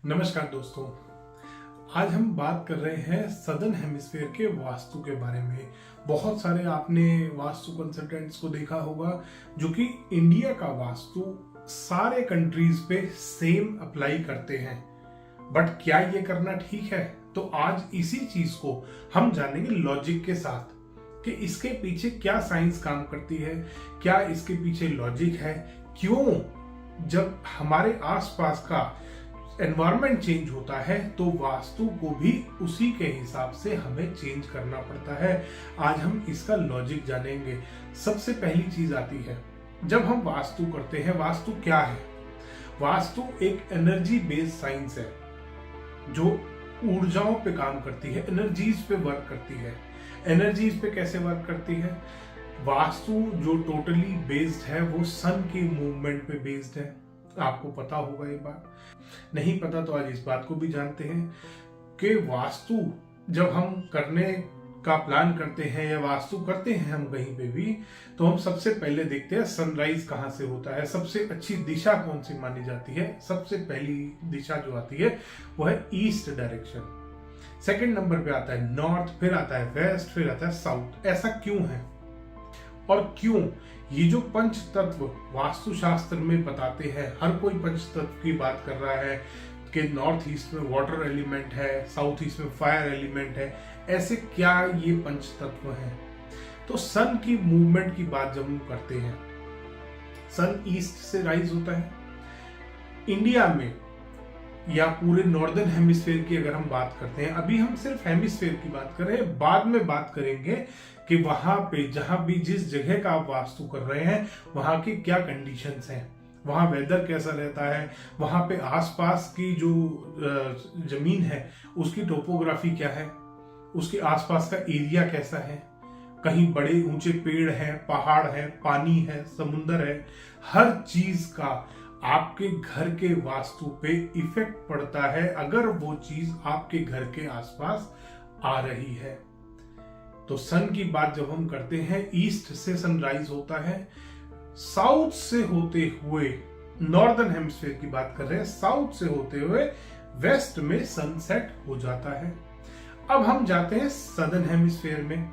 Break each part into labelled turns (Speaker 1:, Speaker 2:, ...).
Speaker 1: नमस्कार दोस्तों, आज हम बात कर रहे हैं सदर्न हेमिस्फीयर के वास्तु के बारे में। बहुत सारे आपने वास्तु कंसल्टेंट्स को देखा होगा जो कि इंडिया का वास्तु सारे कंट्रीज पे सेम अप्लाई करते हैं, बट क्या ये करना ठीक है? तो आज इसी चीज को हम जानेंगे लॉजिक के साथ कि इसके पीछे क्या साइंस काम करती है, क्या इसके पीछे लॉजिक है, क्यों जब हमारे आसपास का एनवायरनमेंट चेंज होता है तो वास्तु को भी उसी के हिसाब से हमें चेंज करना पड़ता है। आज हम इसका लॉजिक जानेंगे। सबसे पहली चीज आती है, जब हम वास्तु करते हैं, वास्तु क्या है? वास्तु एक एनर्जी बेस्ड साइंस है जो ऊर्जाओं पे काम करती है, एनर्जीज पे वर्क करती है। एनर्जीज पे कैसे वर्क करती है? वास्तु जो टोटली बेस्ड है वो सन के मूवमेंट पे बेस्ड है। आपको पता होगा ये बात, नहीं पता तो आज इस बात को भी जानते हैं कि वास्तु जब हम करने का प्लान करते हैं या वास्तु करते हैं हम कहीं पे भी, तो हम सबसे पहले देखते हैं सनराइज कहाँ से होता है, सबसे अच्छी दिशा कौन सी मानी जाती है। सबसे पहली दिशा जो आती है वो है ईस्ट डायरेक्शन। सेकंड नंबर पे आता है नॉर्थ, फिर आता है वेस्ट, फिर आता है साउथ। ऐसा क्यों है और क्यों? ये जो पंच तत्व वास्तुशास्त्र में बताते हैं, हर कोई पंच तत्व की बात कर रहा है कि नॉर्थ ईस्ट में वाटर एलिमेंट है, साउथ ईस्ट में फायर एलिमेंट है। ऐसे क्या ये पंच तत्व हैं? तो सन की मूवमेंट की बात जब हम करते हैं, सन ईस्ट से राइज होता है। इंडिया में या पूरे नॉर्दर्न हेमिस्फीयर की अगर हम बात करते हैं, अभी हम सिर्फ हेमिस्फीयर की बात कर रहे हैं, बाद में बात करेंगे कि वहां पे जहां भी जिस जगह का आप वास्तु कर रहे हैं वहां की क्या कंडीशंस हैं, वहां वेदर कैसा रहता है, वहां पे आसपास की जो जमीन है उसकी टोपोग्राफी क्या है, उसके आसपास का एरिया कैसा है, कहीं बड़े ऊंचे पेड़ हैं, पहाड़ है, पानी है, समुंदर है। हर चीज का आपके घर के वास्तु पे इफेक्ट पड़ता है अगर वो चीज आपके घर के आसपास आ रही है। तो सन की बात जब हम करते हैं, ईस्ट से सनराइज होता है, साउथ से होते हुए नॉर्दर्न हेमिस्फीयर की बात कर रहे हैं, साउथ से होते हुए वेस्ट में सनसेट हो जाता है। अब हम जाते हैं सदर्न हेमिस्फीयर में।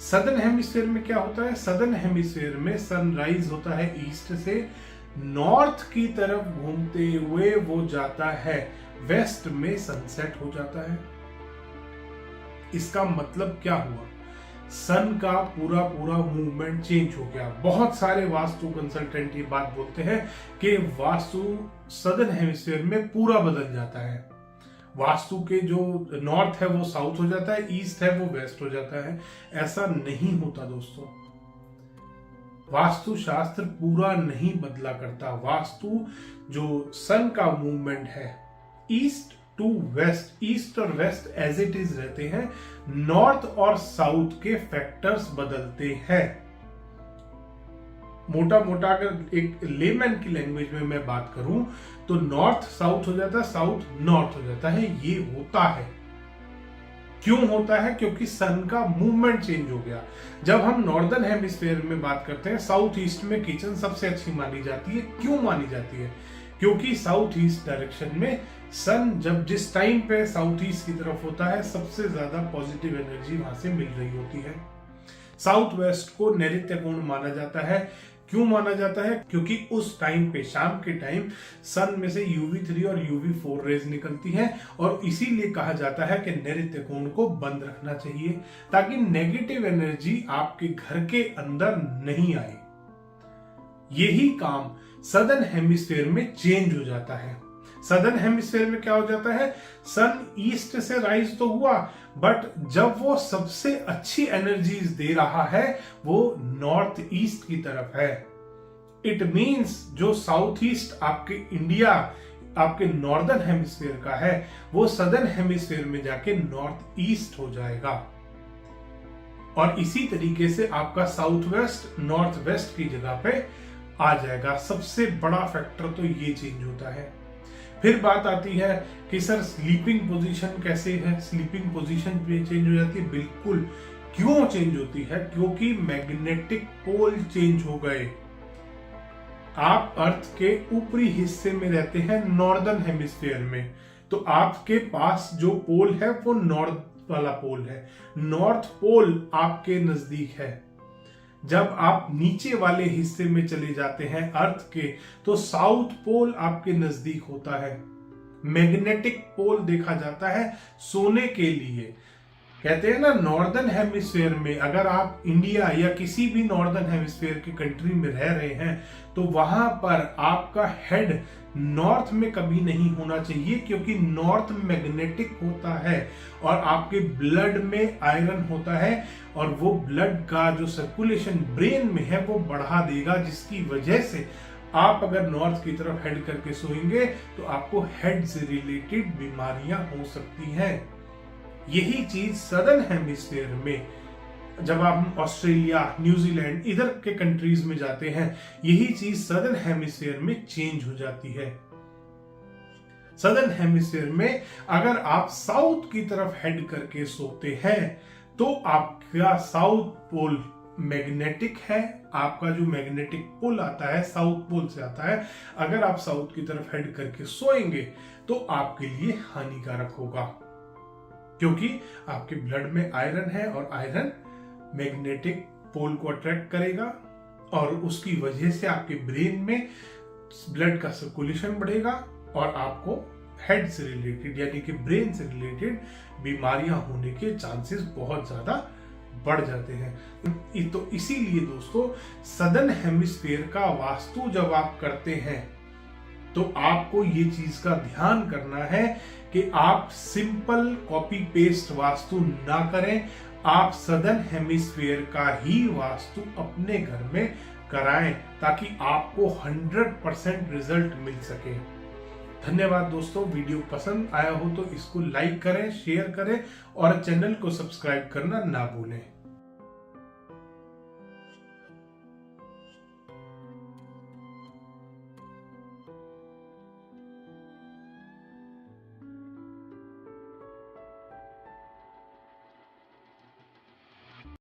Speaker 1: सदर्न हेमिस्फीयर में क्या होता है? सदर्न हेमिस्फीयर में सनराइज होता है ईस्ट से, नॉर्थ की तरफ घूमते हुए वो जाता है वेस्ट में सनसेट हो जाता है। इसका मतलब क्या हुआ? सन का पूरा पूरा मूवमेंट चेंज हो गया। बहुत सारे वास्तु कंसल्टेंट ये बात बोलते हैं कि वास्तु सदर्न हेमिस्फीयर में पूरा बदल जाता है। वास्तु के जो नॉर्थ है वो साउथ हो जाता है, ईस्ट है वो वेस्ट हो जाता है। ऐसा नहीं होता दोस्तों। वास्तु शास्त्र पूरा नहीं बदला करता। वास्तु जो सन का मूवमेंट है ईस्ट टू वेस्ट, ईस्ट और वेस्ट एज इट इज रहते हैं, नॉर्थ और साउथ के फैक्टर्स बदलते हैं। मोटा मोटा अगर एक लेमैन की लैंग्वेज में मैं बात करूं तो नॉर्थ साउथ हो जाता है, साउथ नॉर्थ हो जाता है। ये होता है। क्यों होता है? क्योंकि सन का मूवमेंट चेंज हो गया। जब हम नॉर्दर्न हेमिस्फीयर में बात करते हैं, साउथ ईस्ट में किचन सबसे अच्छी मानी जाती है। क्यों मानी जाती है? क्योंकि साउथ ईस्ट डायरेक्शन में सन जब जिस टाइम पे साउथ ईस्ट की तरफ होता है, सबसे ज्यादा पॉजिटिव एनर्जी वहां से मिल रही होती है। साउथ वेस्ट को नैऋत्यकोण माना जाता है। क्यों माना जाता है? क्योंकि उस टाइम पे, शाम के टाइम, सन में से UV3 और UV4 रेज निकलती हैं और इसीलिए कहा जाता है कि नैऋत्य कोण को बंद रखना चाहिए ताकि नेगेटिव एनर्जी आपके घर के अंदर नहीं आए। यही काम सदर्न हेमिस्फीयर में चेंज हो जाता है। सदर्न हेमिस्फीयर में क्या हो जाता है? सन ईस्ट से राइज तो हुआ, बट जब वो सबसे अच्छी एनर्जीज दे रहा है वो नॉर्थ ईस्ट की तरफ है। इट मींस जो साउथ ईस्ट आपके इंडिया, आपके नॉर्दर्न हेमिस्फीयर का है, वो सदर्न हेमिस्फीयर में जाके नॉर्थ ईस्ट हो जाएगा। और इसी तरीके से आपका साउथ वेस्ट नॉर्थ वेस्ट की जगह पे आ जाएगा। सबसे बड़ा फैक्टर तो ये चेंज होता है। फिर बात आती है कि सर स्लीपिंग पोजीशन कैसे है? स्लीपिंग पोजीशन चेंज हो जाती है। बिल्कुल। क्यों चेंज होती है? क्योंकि मैग्नेटिक पोल चेंज हो गए। आप अर्थ के ऊपरी हिस्से में रहते हैं, नॉर्दर्न हेमिस्फीयर में, तो आपके पास जो पोल है वो नॉर्थ वाला पोल है, नॉर्थ पोल आपके नजदीक है। जब आप नीचे वाले हिस्से में चले जाते हैं अर्थ के, तो साउथ पोल आपके नजदीक होता है। मैग्नेटिक पोल देखा जाता है सोने के लिए। कहते हैं ना, नॉर्दर्न हेमिस्फीयर में अगर आप इंडिया या किसी भी नॉर्दर्न हेमिस्फीयर की कंट्री में रह रहे हैं तो वहां पर आपका हेड नॉर्थ में कभी नहीं होना चाहिए, क्योंकि नॉर्थ मैग्नेटिक होता है और आपके ब्लड में आयरन होता है और वो ब्लड का जो सर्कुलेशन ब्रेन में है वो बढ़ा देगा, जिसकी वजह से आप अगर नॉर्थ की तरफ हेड करके सोएंगे तो आपको हेड से रिलेटेड बीमारियां हो सकती हैं। यही चीज सदर्न हेमिस्फीयर में, जब आप ऑस्ट्रेलिया, न्यूजीलैंड इधर के कंट्रीज में जाते हैं, यही चीज सदर्न हेमिस्फीयर में चेंज हो जाती है। सदर्न हेमिस्फीयर में अगर आप साउथ की तरफ हेड करके सोते हैं तो आपका साउथ पोल मैग्नेटिक है। आपका जो मैग्नेटिक पुल आता है साउथ पोल से आता है। अगर आप साउथ की तरफ हेड करके सोएंगे तो आपके लिए हानिकारक होगा, क्योंकि आपके ब्लड में आयरन है और आयरन मैग्नेटिक पोल को अट्रैक्ट करेगा और उसकी वजह से आपके ब्रेन में ब्लड का सर्कुलेशन बढ़ेगा और आपको हेड से रिलेटेड यानी कि ब्रेन से रिलेटेड बीमारियां होने के चांसेस बहुत ज्यादा बढ़ जाते हैं। तो इसीलिए दोस्तों, सदर्न हेमिस्फीयर का वास्तु जब आप करते हैं तो आपको ये चीज का ध्यान करना है कि आप सिंपल कॉपी पेस्ट वास्तु ना करें। आप सदर्न हेमिस्फीयर का ही वास्तु अपने घर में कराएं ताकि आपको 100% रिजल्ट मिल सके। धन्यवाद दोस्तों, वीडियो पसंद आया हो तो इसको लाइक करें, शेयर करें और चैनल को सब्सक्राइब करना ना भूलें।